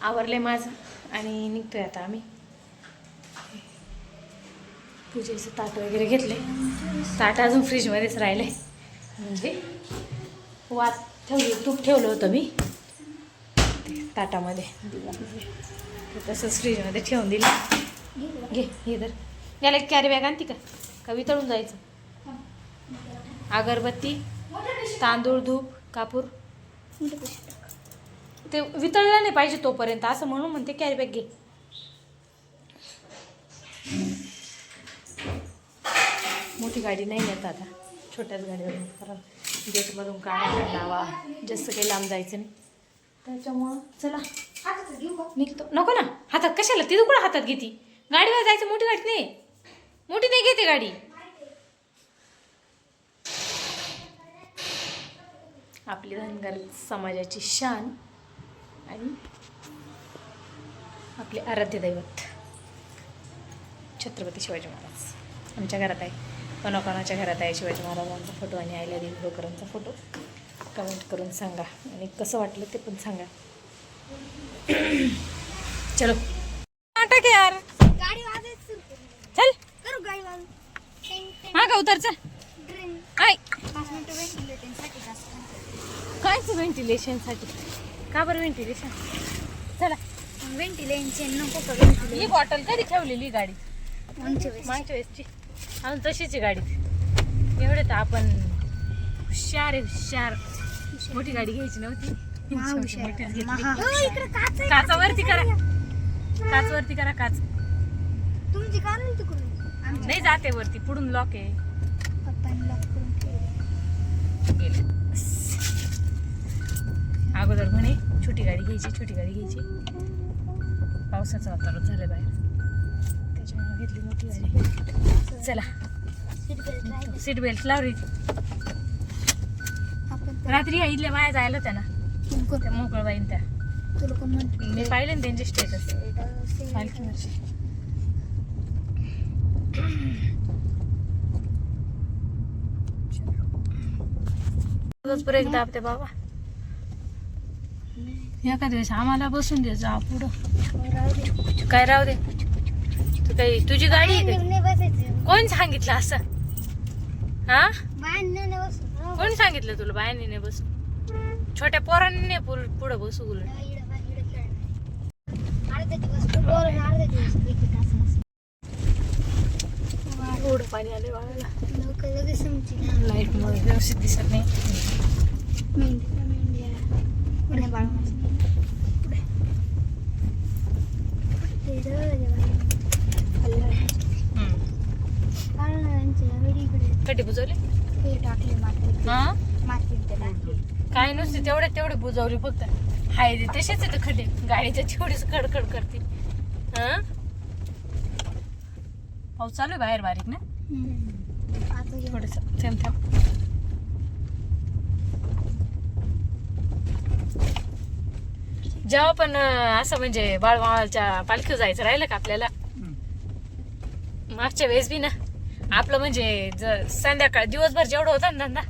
आवरले माझं आणि निघतोय आता आम्ही. पूजेचं ताट वगैरे घेतले. ताट अजून फ्रीजमध्येच राहिले, म्हणजे वात ठेवली, तूप ठेवलं होतं मी ताटामध्ये, तसंच फ्रीजमध्ये ठेवून दिलं. घे हे तर याला एक कॅरी बॅग आणती का वितळून जायचं. अगरबत्ती, तांदूळ, धूप, कापूर. ते वितळलं नाही पाहिजे तोपर्यंत, असं म्हणून म्हणते कॅरी बॅग घे. मोठी गाडी नाही येत आता, छोट्याच गाडीवर, कारण गेटमधून काढायला लावा, जास्त काही लांब जायचं नाही त्याच्यामुळं. चला निघतो. नको ना हातात, कशाला ती कुठं हातात घेती, गाडीवर जायचं. मोठी गाडी नाही, मोठी नाही घेते गाडी. आपली धनगर समाजाची शान आणि आपले आराध्य दैवत छत्रपती शिवाजी महाराज आमच्या घरात आहे. कोणाकोणाच्या घरात आहे शिवाजी महाराजांचा फोटो आणि अहिल्यादेवी होळकरांचा फोटो, कमेंट करून सांगा आणि कसं वाटलं ते पण सांगा. चलो नाटक यार, चल हा का उतर. चल कायच व्हेंटिलेशनसाठी, का बरं व्हेंटिलेशन? चला व्हेंटिलेशन नको का? ही बॉटल कधी ठेवलेली गाडी? मागच्या वेळेसची अजून तशीच आहे गाडी. एवढे तर आपण हुशार आहे, हुशार. मोठी गाडी घ्यायची नव्हती, काचावरती करा, काचवरती करा. काच तुमची कार नाही जाते वरती, पुढून लॉक आहे. पप्पांनी लॉक करून गेले. अगोदर म्हणे छोटी गाडी घ्यायची, छोटी गाडी घ्यायची. पावसाचं वातावरण झालं बाहेर, त्याच्यामुळे घेतली मोठी गाडी. चला सीट बेल्ट लावली. रात्री इथल्या बाया जायला होत्या ना, त्या मोकळबाईन त्या, मी पाहिले ना त्यांचे स्टेटस पालखीवरचे. ब्रेक दाबते बाबा. एखाद्या दिवस आम्हाला बसून दे, जा पुढं. काय राहू दे, तू काही तुझी गाडी आहे का? कोण सांगितलं असं? हा कोण सांगितलं तुला बायांनी नाही बसू? छोट्या पोरांनी नाही पुढं बसू. उलट एवढं पाणी आले वाळायला, लाईट मुळे व्यवस्थित दिसत नाही. कधी बुजवले काय नुसते तेवढे बुजवली फक्त. हाय तसेच आहे खड्डे, गाडीच्या तेवढीच खडखड करते. हा पाऊस चालू आहे बाहेर बारीक ना, थोडस थेंब थेंब. जेव्हा पण असं म्हणजे बाळमामाच्या पालखीवर जायचं राहिलं का आपल्याला, मागच्या वेळेस बी ना आपलं म्हणजे संध्याकाळ दिवसभर जेवढं होतं ना धंदा,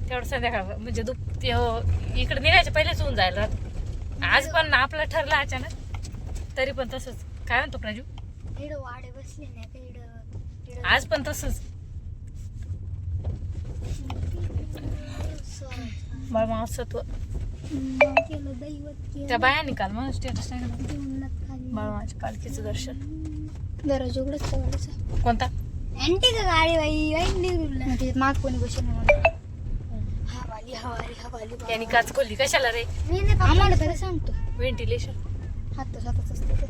तेवढं संध्याकाळ म्हणजे इकडे निघायच्या पहिलेच होऊन जायला राहत. आज पण आपलं ठरलं अचानक, तरी पण तसंच. काय म्हणतो प्राजू? आज पण तसंच. बाळमामा सत्व त्या बाया निकाल मग स्टेटस नाही बाळमामाच्या पालखीचं दर्शन. दरवाजा उघडच कोणता अँटी का गाडी बाई माग कोणी बसेल हवाली हवाली हवाली. त्यांनी काच खोलली कशाला रे? आम्हाला तरी सांगतो व्हेंटिलेशन हात स्वतःच असतं.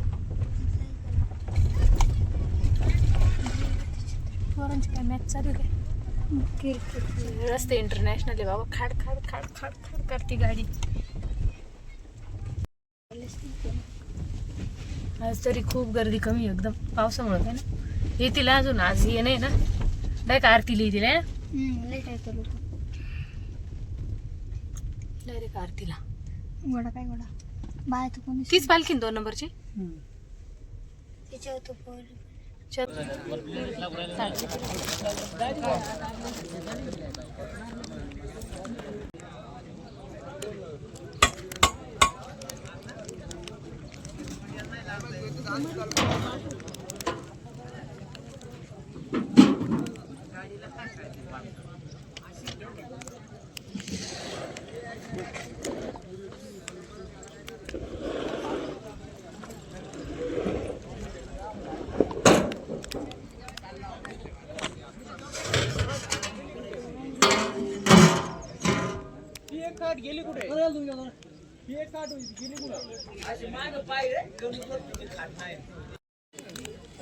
पोरांची काय मॅच चालू काय? रस्ते इंटरनॅशनल आहे बाबा, खाड खाड खाड खाड खाड करते गाडी. आज तरी खूप गर्दी कमी एकदम पावसामुळे काय ना. येतील अजून, आज ये नाही ना डायरेक्ट आरतीला येतील आहे ना, डायरेक्ट आरतीला. गोडा काय गोडा बाय तू कोणी तीच पालखी 2 नंबरची. त्याच्यावर तो पोर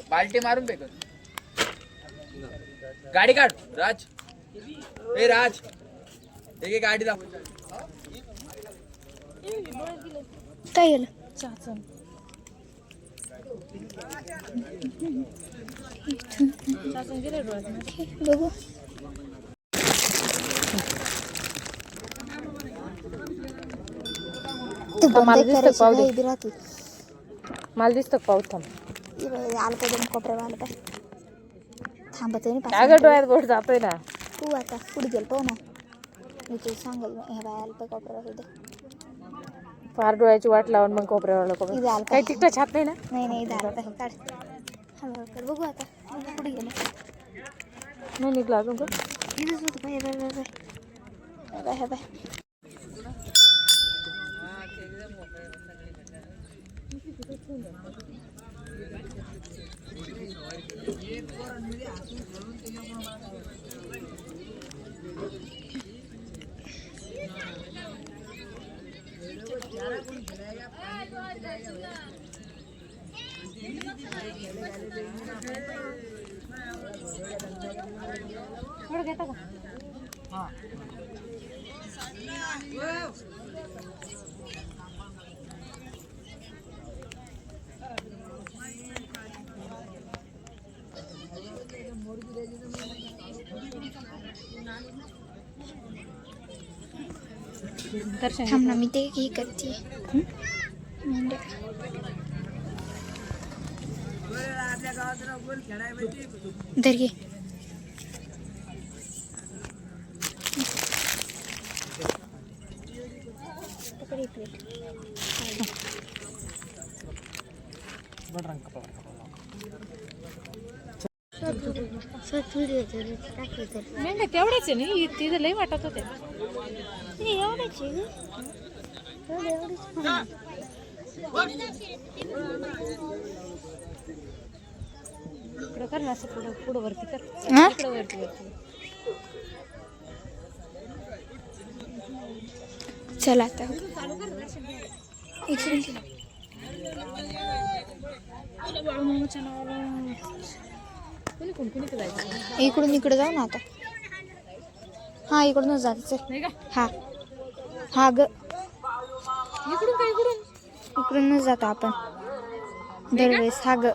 बाल्टी मारून फेक गाडी काढ राज ए राज एक गाडी दाखव काय गेलं चाचण चाचण गेलं डोळ्यात बघू तू मला बंद दिसतं करायची पावडे. घाई बी राहते. मला दिसतं पाऊस थांब ये बाई, आलं पाहिजे कोपऱ्यावर आलं पाय थांबत आहे ना काय गं डोळ्यात बोट जातोय ना तू आता पुढे गेल पाहू ना मी तुला सांगेल ह्या बाय आलं पाय कोपऱ्यावर इथं. फार डोळ्याची वाट लावून मग कोपऱ्यावाला इथं कोपऱ्या आलं काही पाय तिकडं छात नाही ना नाही इथं आलं पाय काढ हळूहळू कर बघू आता पुढे गेलं नाही निघला अजून का इथंच होतं पाय बाय बाय बाय थोडं घेता का दर्शन थांब ना मी ते हे करते धर घे पकड एक प्लेट नाही तेवढेच आहे ना तिथं लई वाटत होते इकडं कर ना असं पुढं पुढं वरती कर इकडं वरती वरती चला आता कोणी कोण कोणी जायचं इकडून इकडे जाऊ ना आता हा इकडूनच जायचं नाही का हा हा ग इकडून काय इकडून इकडूनच जातो आपण दरवेळेस हा ग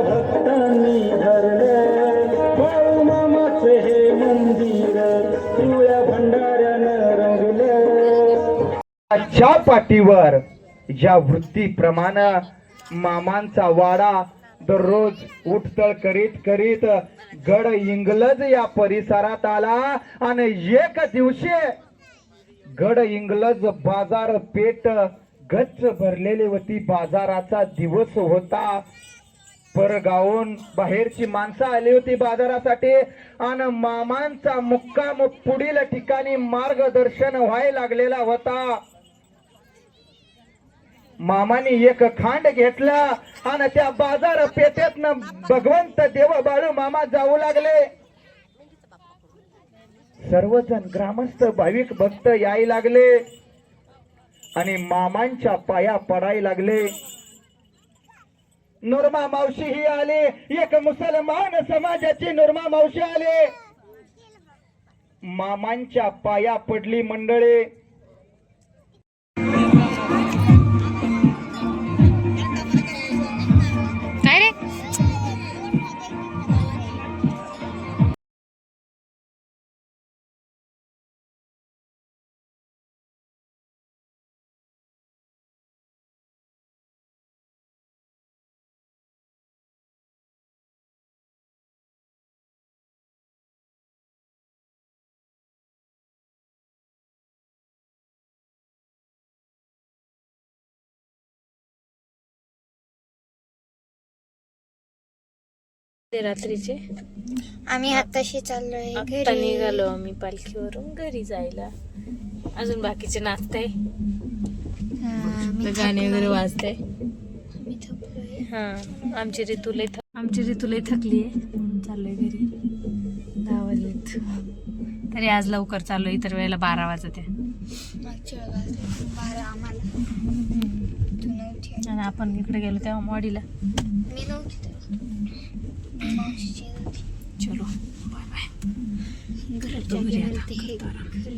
भक्तांनी धरले ज्या पाठीवर ज्या वृत्तीप्रमाणे मामांचा वाडा दररोज उठतळ करीत करीत गड इंग्लज या परिसरात आला आणि एक दिवशी गड इंग्लज बाजार पेठ गच्च भरलेली होती. बाजाराचा दिवस होता. परगावून बाहेरची माणसं आली होती बाजारासाठी आणि मामांचा मुक्काम पुढील ठिकाणी मार्गदर्शन व्हायला लागलेला होता. मामाने एक खांड घेतला आणि त्या बाजार पेठेतनं भगवंत देव बाळू मामा जाऊ लागले. सर्वजण ग्रामस्थ भाविक भक्त याय लागले आणि मामांच्या पाया पडायला लागले. नुरमा मावशी ही आले. एक मुसलमान समाजाची नुरमा मावशी आले. मामांच्या पाया पडली मंडळी. काय रे ते रात्रीचे आम्ही आताशी चाललोय आता घरी. निघालो आम्ही पालखीवरून घरी जायला. अजून बाकीचे नाचताय, गाणे वगैरे वाजताय. मी थकलोय. हा आमची ऋतूला थकली आहे म्हणून चाललोय घरी. 10 वाजलेत तरी आज लवकर चाललोय. इतर वेळेला 12 वाजत आहे. मागच्या वेळेला 12 आम्हाला. तू नव्हती. आणि आपण इकडे गेलो तेव्हा मॉडीला. मी नव्हती तेव्हा. मावशीची होती. चलो बाय बाय. घरच्या घरी